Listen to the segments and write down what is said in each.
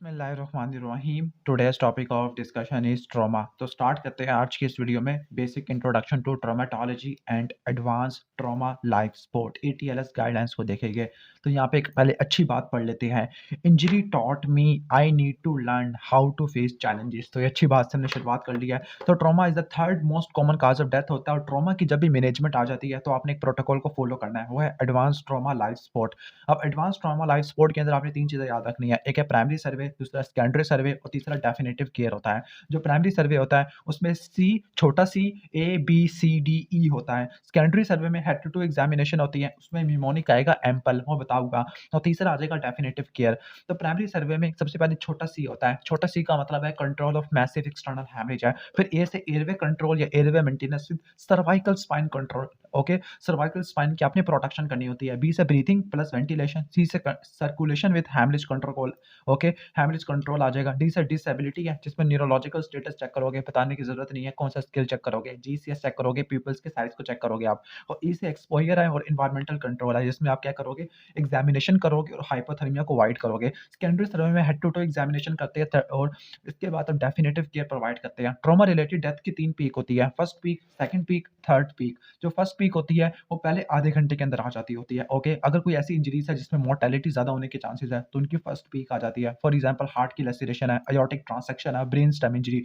बिस्मिल्लाहिर्रहमानिर्रहीम। Today's topic of discussion is trauma. तो start करते हैं आज की इस वीडियो में basic introduction to traumatology and advance trauma life support ATLS guidelines को देखेंगे। तो यहाँ पे एक पहले अच्छी बात पढ़ लेते हैं। Injury taught me I need to learn how to face challenges. तो ये अच्छी बात से हमने शुरुआत कर लिया है। तो trauma is the third most common cause of death होता है और ट्रॉमा की जब भी मैनेजमेंट आ जाती है तो आपने एक प्रोटोकॉल को फॉलो करना है, वो है एडवांस ट्रॉमा लाइफ सपोर्ट। अब एडवांस ट्रॉमा लाइफ सपोर्ट के अंदर आपने 3 चीज़ें याद रखनी है। एक है प्राइमरी सर्वे, दूसरा सेकेंडरी सर्वे और तीसरा डेफिनिटिव केयर होता है। जो प्राइमरी सर्वे होता है उसमें सी, छोटा सी, ए, बी, सी, डी, ई होता है। सेकेंडरी सर्वे में हेड टू टू एग्जामिनेशन होती है, उसमें निमोनिक आएगा, एम्पल वो बताऊँगा और तीसरा आ जाएगा डेफिनिटिव केयर। तो प्राइमरी सर्वे में सबसे पहले छोटा सी होता है। छोटा सी का मतलब है control of massive external haemorrhage है। फिर ए से एयरवे कंट्रोल या airway maintenance with cervical spine control. Okay, cervical spine की आपने प्रोटेक्शन करनी होती है। बी से ब्रीथिंग प्लस वेंटिलेशन, सी से circulation with haemorrhage control. Okay, haemorrhage control आ जाएगा। डी से डिसेबिलिटी है जिसमें न्यूरोलॉजिकल स्टेटस चेक करोगे, बताने की जरूरत नहीं है कौन सा स्किल चेक करोगे। जी सी एस चेक करोगे, पीपल्स के साइज को चेक करोगे आप। और ई से एक्सपोजर है और इन्वायरमेंटल कंट्रोल है जिसमें आप क्या करोगे, एग्जामिनेशन करोगे और हाइपोथर्मिया को अवॉइड करोगे। सेकेंडरी सर्वे में हेड टू टू एग्जामिनेशन करते हैं और इसके बाद आप डेफिनेटिव केयर प्रोवाइड करते हैं। ट्रॉमा रिलेटेड डेथ की 3 पीक होती है, first peak, second peak, third peak. जो फर्स्ट पीक होती है वो पहले आधे घंटे के अंदर आ जाती होती है। ओके, अगर कोई ऐसी इंजरीज है जिसमें मोर्टेलिटी ज़्यादा होने के चांसेस है तो उनकी फर्स्ट पीक आ जाती है। फॉर एग्जांपल हार्ट की लेसिरेशन है, अयोर्टिक ट्रांसेक्शन है, ब्रेन स्टेम इंजरी।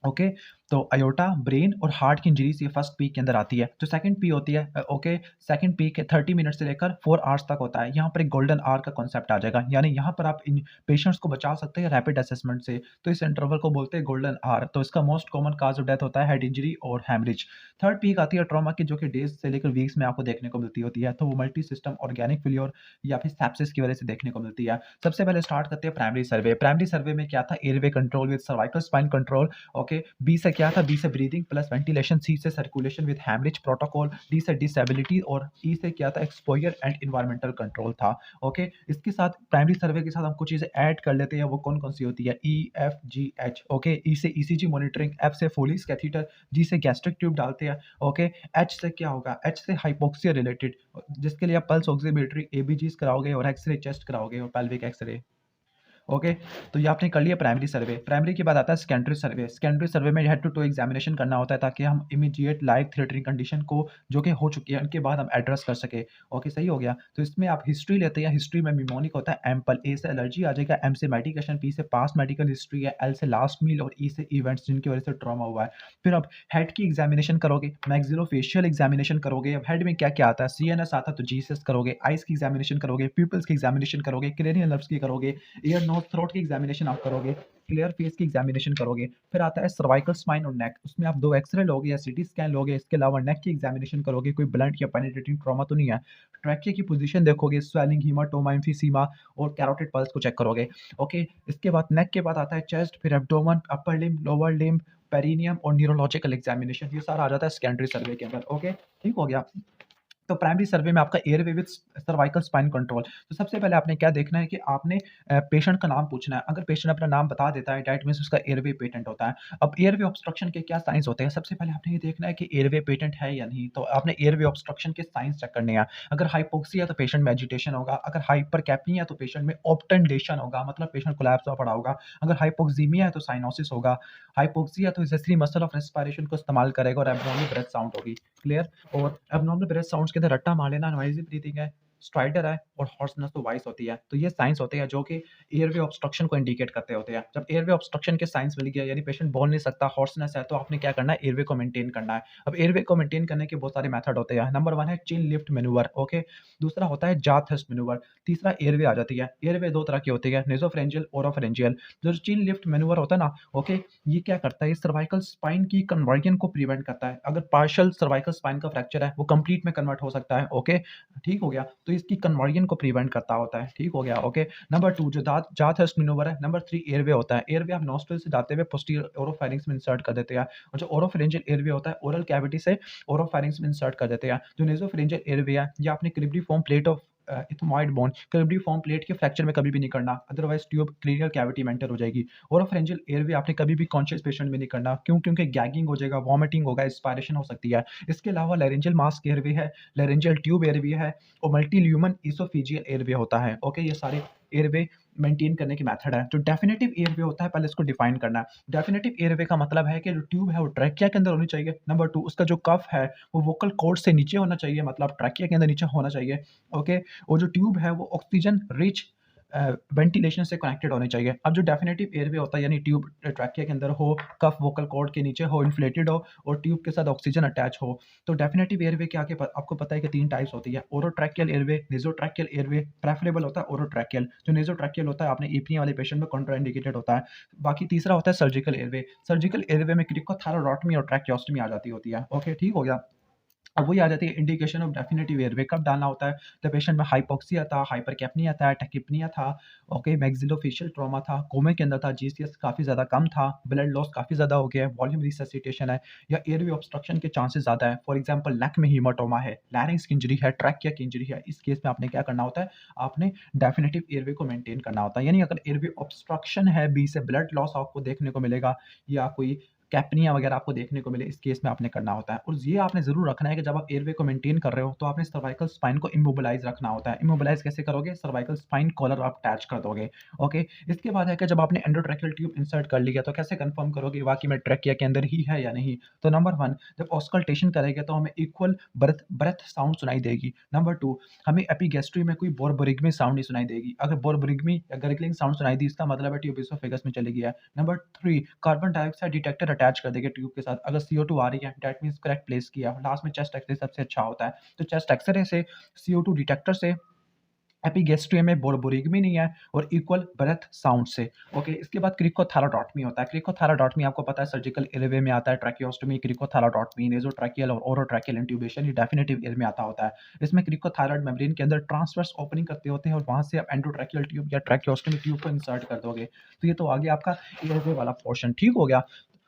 ओके, तो अयोटा, ब्रेन और हार्ट की इंजरीज ये फर्स्ट पीक के अंदर आती है। जो सेकंड पी होती है ओके, सेकंड पीक 30 मिनट से लेकर 4 आवर्स तक होता है। यहाँ पर एक गोल्डन आवर का कॉन्सेप्ट आ जाएगा, यानी यहाँ पर आप इन पेशेंट्स को बचा सकते हैं रैपिड असेसमेंट से। तो इस इंटरवल को बोलते हैं गोल्डन आवर। तो इसका most common cause of death होता है हेड इंजरी और हैमरेज। थर्ड पीक आती है ट्रॉमा की, जो कि डेज से लेकर वीक्स में आपको देखने को मिलती होती है। तो वो मल्टी सिस्टम ऑर्गेनिक फेल्योर या फिर सेप्सिस की वजह से देखने को मिलती है। सबसे पहले स्टार्ट करते हैं प्राइमरी सर्वे। प्राइमरी सर्वे में क्या था, airway control with cervical spine control. Okay, B से क्या था, बी से ब्रीदिंग प्लस वेंटिलेशन, सी से circulation with haemorrhage protocol, D से डिसेबिलिटी और ई से क्या था, एक्सपोजर एंड एनवायरमेंटल कंट्रोल था। ओके, इसके साथ प्राइमरी सर्वे के साथ हम कुछ चीजें ऐड कर लेते हैं। वो कौन कौन सी होती है, ई, एफ, जी, एच। ओके, ई से ईसीजी मॉनिटरिंग, एफ से फोलिस कैथीटर, जी से गैस्ट्रिक ट्यूब डालते हैं। ओके, एच से क्या होगा, एच से हाइपोक्सिया रिलेटेड, जिसके लिए आप पल्स ऑक्सीमेट्री, एबीजीज कराओगे और एक्सरे चेस्ट कराओगे और पेल्विक एक्सरे। ओके, तो ये आपने कर लिया प्राइमरी सर्वे। प्राइमरी के बाद आता है सेकेंडरी सर्वे। सेकेंडरी सर्वे में हेड टू टू एग्जामिनेशन करना होता है ताकि हम इमीडिएट लाइफ थ्रेटनिंग कंडीशन को जो कि हो चुकी है उनके बाद हम एड्रेस कर सके। ओके, सही हो गया। तो इसमें आप हिस्ट्री लेते हैं। हिस्ट्री में निमोनिक होता है, एम्पल, ए से एलर्जी आ जाएगा, एम से मेडिकेशन, पी से पास्ट मेडिकल हिस्ट्री है, एल से लास्ट मील और ई से इवेंट्स जिनकी वजह से ट्रॉमा हुआ है। फिर आप हेड की एग्जामिनेशन करोगे, मैक्सिलोफेशियल एग्जामिनेशन करोगे। अब हेड में क्या क्या आता है, सीएनएस आता है तो जीसीएस करोगे, आइज की एग्जामिनेशन करोगे, पीपल्स की एग्जामिनेशन करोगे, क्रेनियल नर्व्स की करोगे, ईयर नोज थ्रोट की एग्जामिनेशन आप करोगे, क्लियर फेस की एग्जामिनेशन करोगे। फिर आता है सर्वाइकल स्पाइन और नेक, उसमें आप 2 एक्सरे लोगे या सीटी स्कैन लोगे। इसके अलावा नेक की एग्जामिनेशन करोगे, कोई ब्लंट या पेनिट्रेटिंग ट्रॉमा तो नहीं है। ट्रैकिया की पोजीशन देखोगे, स्वेलिंग, हीमाटोमा, एम्फीसीमा और कैरोटिड पल्स को चेक करोगे। ओके, इसके बाद नेक के बाद आता है चेस्ट, फिर abdomen, upper limb, lower limb, perineum और न्यूरोलॉजिकल एग्जामिनेशन। ये सारा आ जाता है सेकेंडरी सर्वे के अंदर। ओके, ठीक हो गया। तो प्राइमरी सर्वे में आपका airway with cervical spine control. तो सबसे पहले आपने क्या देखना है कि आपने पेशेंट का नाम पूछना है। अगर पेशेंट अपना नाम बता देता है दैट मीन्स उसका एयरवे पेटेंट होता है। अब एयरवे ऑब्स्ट्रक्शन के क्या साइंस होते हैं, सबसे पहले आपने ये देखना है कि एयरवे पेटेंट है या नहीं। तो आपने एयरवे ऑब्स्ट्रक्शन के साइंस चेक करने हैं। अगर हाइपोक्सिया है तो पेशेंट में एजिटेशन होगा, अगर हाइपरकैप्निया है तो पेशेंट में ऑब्टेंडेशन होगा, मतलब पेशेंट कोलैप्स हुआ पड़ा होगा। अगर हाइपोक्सीमिया है तो साइनोसिस होगा। हाइपोक्सिया तो एक्सेसरी मसल ऑफ रेस्पिरेशन को इस्तेमाल करेगा और एब्डोमिनल ब्रेथ साउंड होगी। क्लियर। और एब्नॉर्मल ब्रेथ साउंड्स के अंदर रट्टा मार लेना, नॉइज़ी ब्रीथिंग है, स्ट्राइडर है और हॉर्सनेस तो वॉइस होती है। तो ये साइंस होते हैं जो कि एयरवे ऑब्स्ट्रक्शन को इंडिकेट करते होते हैं। जब एयरवे ऑब्स्ट्रक्शन के साइंस मिल गया यानी पेशेंट बोल नहीं सकता, हॉर्सनेस है, तो आपने क्या करना है, एयरवे को मेंटेन करना है। अब एयरवे को मेंटेन करने के बहुत सारे मेथड होते हैं। नंबर 1 है चिन लिफ्ट मैन्यूवर। ओके, दूसरा होता है जा थ्रस्ट मैन्यूवर, तीसरा एयरवे आ जाती है। एयरवे 2 तरह की होती है, नेसोफेरेंजियल, ओरोफेरेंजियल। जो चिन लिफ्ट मैन्यूवर होता है ना, ओके, ये क्या करता है, ये सर्वाइकल स्पाइन की कन्वर्जन को प्रिवेंट करता है। अगर पार्शियल सर्वाइकल स्पाइन का फ्रैक्चर है वो कंप्लीट में कन्वर्ट हो सकता है। ओके, ठीक हो गया। तो इसकी कन्वर्जन को प्रिवेंट करता होता है। ठीक हो गया। ओके, नंबर 2 जो दांत जात है मैनूवर है। नंबर 3 एयरवे होता है। एयरवे आप नॉस्ट्रल से जाते हुए पोस्टीरियर ओरोफैरिंक्स में इंसर्ट कर देते हैं और जो ओरोफेरेंजियल एयरवे होता है ओरल कैविटी से ओरोफैरिंक्स में इंसर्ट कर देते हैं। जो नेसोफेरेंजियल एयरवे है ये आपने cribriform plate of ethmoid bone, cribriform plate के फ्रैक्चर में कभी भी नहीं करना, अदरवाइज ट्यूब क्लीनिकल कैविटी में एंटर हो जाएगी। ओरोफेरेंजियल एयरवे आपने कभी भी कॉन्शियस पेशेंट में नहीं करना, क्यों, क्योंकि गैगिंग हो जाएगा, वॉमिटिंग होगा, एस्पायरेशन हो सकती है। इसके अलावा लैरेंजियल मास्क एयरवे है, लैरेंजियल ट्यूब एयरवे है और मल्टी ल्यूमन इसोफेजियल एयरवे होता है। ओके, ये सारे एयरवे मेंटेन करने की मेथड है। जो डेफिनेटिव एयरवे होता है, पहले इसको डिफाइन करना है। डेफिनेटिव एयरवे का मतलब है कि जो ट्यूब है वो ट्रैकिया के अंदर होनी चाहिए। नंबर 2, उसका जो कफ है वो वोकल कॉर्ड से नीचे होना चाहिए, मतलब ट्रैकिया के अंदर नीचे होना चाहिए। ओके, और जो ट्यूब है वो ऑक्सीजन रिच वेंटिलेशन से कनेक्टेड होनी चाहिए। अब जो डेफिनेटिव एयरवे होता है, यानी ट्यूब ट्रैकिया के अंदर हो, कफ वोकल कॉर्ड के नीचे हो, इन्फ्लेटेड हो और ट्यूब के साथ ऑक्सीजन अटैच हो। तो डेफिनेटिव एयरवे के आगे आपको पता है कि 3 टाइप्स होती है, ओरोट्रैकियल एयरवे, नेज़ोट्रैकियल एयरवे। प्रेफरेबल होता है ओरोट्रैकियल। जो नेज़ोट्रैकियल होता है आपने एपनिया वाले पेशेंट में कॉन्ट्राइंडिकेटेड होता है। बाकी तीसरा होता है सर्जिकल एयरवे। सर्जिकल एयरवे में क्रिकोथैलेडोटमी और ट्रैकियोस्टमी आ जाती होती है। ओके, ठीक हो गया। अब वही आ जाती है इंडिकेशन ऑफ डेफिनेटिव एयरवे कब डालना होता है। जब पेशेंट में हाइपोक्सिया था, हाइपरकैप्निया था, टैकिप्निया था, ओके, मैक्सिलोफेशियल ट्रॉमा था, कोमे के अंदर था, जीसीएस काफ़ी ज़्यादा कम था, ब्लड लॉस काफ़ी ज़्यादा हो गया है, वॉल्यूम रिससिटेशन है, या एयरवे ऑब्स्ट्रक्शन के चांसेस ज़्यादा है। फॉर एग्जांपल नेक में हीमाटोमा है, लैरिंक्स की इंजरी है, ट्रैकिया की इंजरी है। इस केस में आपने क्या करना होता है, आपने डेफिनेटिव एयरवे को मेंटेन करना होता है। यानी अगर एयरवे ऑब्स्ट्रक्शन है, बी से ब्लड लॉस आपको देखने को मिलेगा, या कोई कैप्निया वगैरह आपको देखने को मिले, इस केस में आपने करना होता है। और ये आपने ज़रूर रखना है कि जब आप एयरवे को मेंटेन कर रहे हो तो आपने सर्वाइकल स्पाइन को इमोबिलाइज़ रखना होता है। इमोबिलाइज़ कैसे करोगे? सर्वाइकल स्पाइन कॉलर आप अटैच कर दोगे। ओके, इसके बाद है कि जब आपने एंडोट्रैकियल ट्यूब इंसर्ट कर लिया तो कैसे कंफर्म करोगे वाक़ई में ट्रैकिया के अंदर ही है या नहीं? तो नंबर 1, जब ऑस्कल्टेशन करेंगे तो हमें इक्वल ब्रेथ साउंड सुनाई देगी। नंबर 2, हमें एपिगैस्ट्री में कोई बोरबोरिग्मी साउंड नहीं सुनाई देगी। अगर बोरबोरिग्मी या गर्गलिंग साउंड सुनाई दी, इसका मतलब है ट्यूब इसोफेगस में चली गई है। Number 3, carbon dioxide detector attach कर देंगे ट्यूब के साथ। अगर CO2 आ रही है, दैट मीन्स करेक्ट प्लेस किया। लास्ट में चेस्ट एक्स-रे सबसे अच्छा होता है। तो चेस्ट एक्स-रे से, CO2 डिटेक्टर से, एपिगैस्ट्री में बोरबोरिग्मी नहीं है, और इक्वल ब्रेथ साउंड से। ओके, इसके बाद क्रिकोथैलेडोटमी होता है। क्रिकोथैलेडोटमी आपको पता है सर्जिकल एयरवे में आता है, ट्रैकियोस्टोमी, क्रिकोथैलेडोटमी, नेज़ोट्रैकियल और ओरोट्रैकियल इंट्यूबेशन, ये डेफिनेटिव एयर में आता होता है। इसमें क्रिकोथैलेड मेम्ब्रेन के अंदर ट्रांसवर्स ओपनिंग करते होते हैं और वहाँ से आप एंडोट्रैकियल ट्यूब या ट्रैकियोस्टोमी ट्यूब को इंसर्ट कर दोगे। तो ये तो आ गया आपका एयरवे वाला पोर्शन, ठीक हो गया।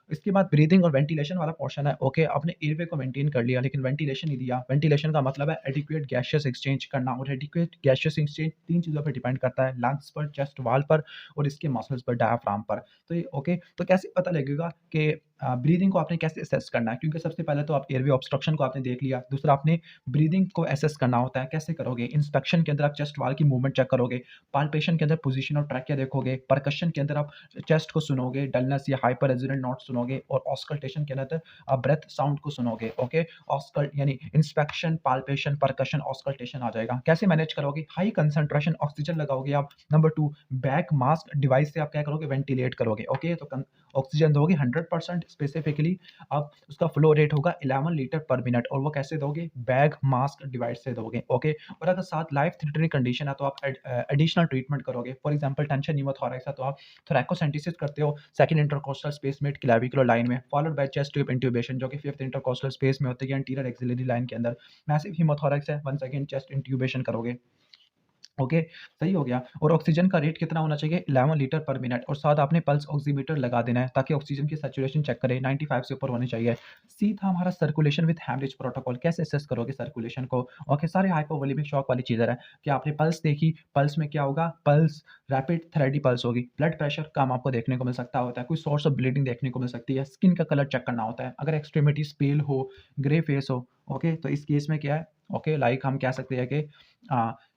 इसके बाद ब्रीथिंग और वेंटिलेशन वाला पोर्शन है। ओके, आपने एयरवे को मेंटेन कर लिया लेकिन वेंटिलेशन नहीं दिया। वेंटिलेशन का मतलब है एडिक्वेट गैसियस एक्सचेंज करना, और एडिक्वेट गैसियस एक्सचेंज 3 चीज़ों पे डिपेंड करता है, लंग्स पर, चेस्ट वॉल पर और इसके मसल्स पर, डायाफ्राम पर। तो ये ओके, तो कैसे पता लगेगा कि ब्रीथिंग को आपने कैसे असेस करना है? क्योंकि सबसे पहले तो आप एयरवे ऑब्स्ट्रक्शन को आपने देख लिया, दूसरा आपने ब्रीथिंग को असेस करना होता है। कैसे करोगे? इंस्पेक्शन के अंदर आप चेस्ट वॉल की मूवमेंट चेक करोगे, पाल्पेशन के अंदर पोजीशन ऑफ ट्रैकिया देखोगे, परकशन के अंदर आप चेस्ट को सुनोगे, डलनेस या हाइपर रेजोनेंट नोट सुनोगे, और ऑस्कल्टेशन के अंदर आप ब्रेथ साउंड को सुनोगे। ओके, ऑस्कल्ट यानी इंस्पेक्शन, पाल्पेशन, परकशन, ऑस्कल्टेशन आ जाएगा। कैसे मैनेज करोगे? हाई कंसंट्रेशन ऑक्सीजन लगाओगे आप। नंबर 2, बैक मास्क डिवाइस से आप क्या करोगे? वेंटिलेट करोगे। ओके, तो ऑक्सीजन दोगे 100%, स्पेसिफिकली आप उसका फ्लो रेट होगा 11 लीटर पर मिनट, और वो कैसे दोगे? बैग मास्क डिवाइस से दोगे। ओके, और अगर साथ लाइफ थ्रेटनिंग कंडीशन है तो आप एडिशनल ट्रीटमेंट करोगे। फॉर एग्जांपल टेंशन न्यूमोथोरैक्स है तो आप थोरैकोसेंटिसिस करते हो सेकंड इंटरकोस्टल स्पेस में क्लेविकुलर लाइन में, followed by chest tube intubation जो कि फिफ्थ इंटरकोस्टल स्पेस में होती है एंटीरियर एक्सिलरी लाइन के अंदर। मैसिव हीमोथोरैक्स है, वन सेकंड चेस्ट इंट्यूबेशन करोगे। ओके, सही हो गया। और ऑक्सीजन का रेट कितना होना चाहिए? 11 लीटर पर मिनट, और साथ आपने पल्स ऑक्सीमीटर लगा देना है ताकि ऑक्सीजन की सैचुरेशन चेक करें, 95 से ऊपर होनी चाहिए। सी था हमारा सर्कुलेशन विद हेमरेज प्रोटोकॉल। कैसे असेस करोगे सर्कुलेशन को? ओके, सारे हाइपोवोलेमिक शॉक वाली चीज़ें हैं कि आपने पल्स देखी, पल्स में क्या होगा? पल्स रैपिड थ्रेडी पल्स होगी, ब्लड प्रेशर कम आपको देखने को मिल सकता होता है, कोई सोर्स ऑफ ब्लीडिंग देखने को मिल सकती है, स्किन का कलर चेक करना होता है, अगर एक्सट्रीमिटीज पेल हो, ग्रे फेस हो। ओके, तो इस केस में क्या है? ओके, लाइक हम कह सकते हैं कि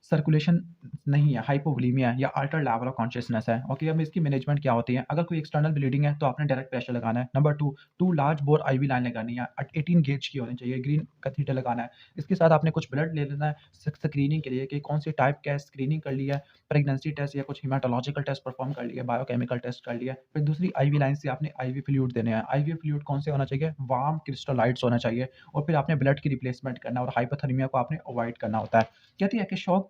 सर्कुलेशन नहीं है, हाइपोवोलेमिया है या अल्टर्ड लेवल ऑफ कॉन्शियसनेस है। ओके, अब इसकी मैनेजमेंट क्या होती है? अगर कोई एक्सटर्नल ब्लीडिंग है तो आपने डायरेक्ट प्रेशर लगाना है। Number 2, 2 large bore IV line लगानी है, 18 गेज की होनी चाहिए, ग्रीन कैथेटर लगाना है। इसके साथ आपने कुछ ब्लड ले लेना है स्क्रीनिंग के लिए कि कौन सी टाइप का है, स्क्रीनिंग कर लिया है, प्रेगनेंसी टेस्ट या कुछ हेमाटोलॉजिकल टेस्ट परफॉर्म कर लिया, बायोकेमिकल टेस्ट कर लिया। फिर दूसरी आईवी लाइन से आपने आईवी फ्लूइड देने हैं। आईवी फ्लूइड कौन से होना चाहिए? वार्म क्रिस्टलाइट्स होना चाहिए, और फिर आपने ब्लड की रिप्लेसमेंट करना है, और हाइपोथर्मिया को आपने अवॉइड करना होता है। कहती है कि शॉक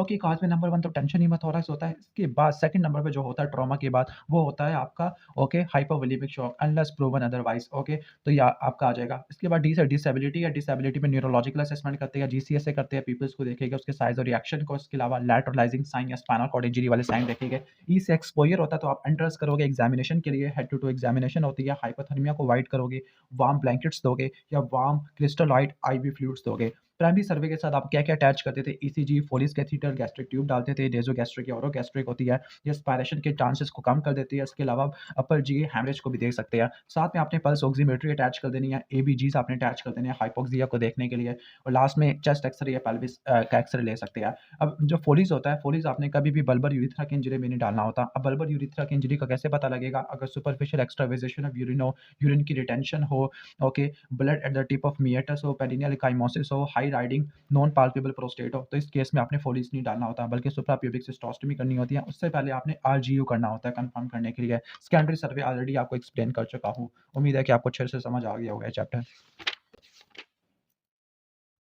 की कॉज में नंबर 1 तो टेंशन हीमोथोरैक्स होता है। इसके बाद सेकंड नंबर पे जो होता है ट्रॉमा के बाद, वो होता है आपका okay hypovolemic shock unless proven otherwise. Okay, तो ये आपका आ जाएगा। इसके बाद डी से डिसेबिलिटी है, डिसेबिलिटी में न्यूरोलॉजिकल असेसमेंट करते हैं, जीसीएस से करते हैं, पीपल्स को देखेगा उसके साइज़ और रिएक्शन को। इसके अलावा लैटरलाइजिंग साइन या स्पाइनल कॉर्ड इंजरी वाले साइन देखेंगे। ई से एक्सपोज़र होता है तो आप एंट्रेंस करोगे एग्जामिनेशन के लिए, हेड टू टू एग्जामिनेशन होती है। हाइपोथर्मिया को अवॉइड करोगे, वार्म ब्लैंकेट्स दोगे या वार्म क्रिस्टलाइट आईवी फ्लूइड्स दोगे। प्राइमरी सर्वे के साथ आप क्या-क्या अटैच करते थे? ईसीजी, फोलिस कैथीटर, गैस्ट्रिक ट्यूब डालते थे, नेज़ोगैस्ट्रिक या ओरोगैस्ट्रिक होती है, ये एस्पायरेशन के चांसेस को कम कर देती है। इसके अलावा अपर जीए हैमरेज को भी देख सकते हैं। साथ में आपने पल्स ऑक्सीमेट्री अटैच कर देनी है, एबीजीज़ आपने अटैच कर देने हैं हाइपोक्सिया को देखने के लिए और लास्ट में चेस्ट एक्स-रे या पेल्विस का एक्स-रे ले सकते हैं। अब जो फोलिस होता है, फोलिस आपने कभी भी बल्बर यूरेथ्रा की इंजरी में नहीं डालना होता। अब बल्बर यूरेथ्रा की इंजरी का कैसे पता लगेगा? अगर सुपरफिशियल एक्सट्रावासेशन ऑफ यूरिन हो, यूरिन की रिटेंशन हो, okay, blood at the tip of meatus हो, पेरिनियल एकाइमोसिस हो, high riding non palpable prostate हो, तो इस केस में आपने फोलिस नहीं डालना होता, बल्कि सुप्राप्यूबिक सिस्टोस्टोमी करनी होती है। उससे पहले आपने आरजीयू करना होता है कंफर्म करने के लिए। सेकेंडरी सर्वे ऑलरेडी आपको एक्सप्लेन कर चुका हूँ। उम्मीद है कि आपको अच्छे से समझ आ गया होगा ये चैप्टर।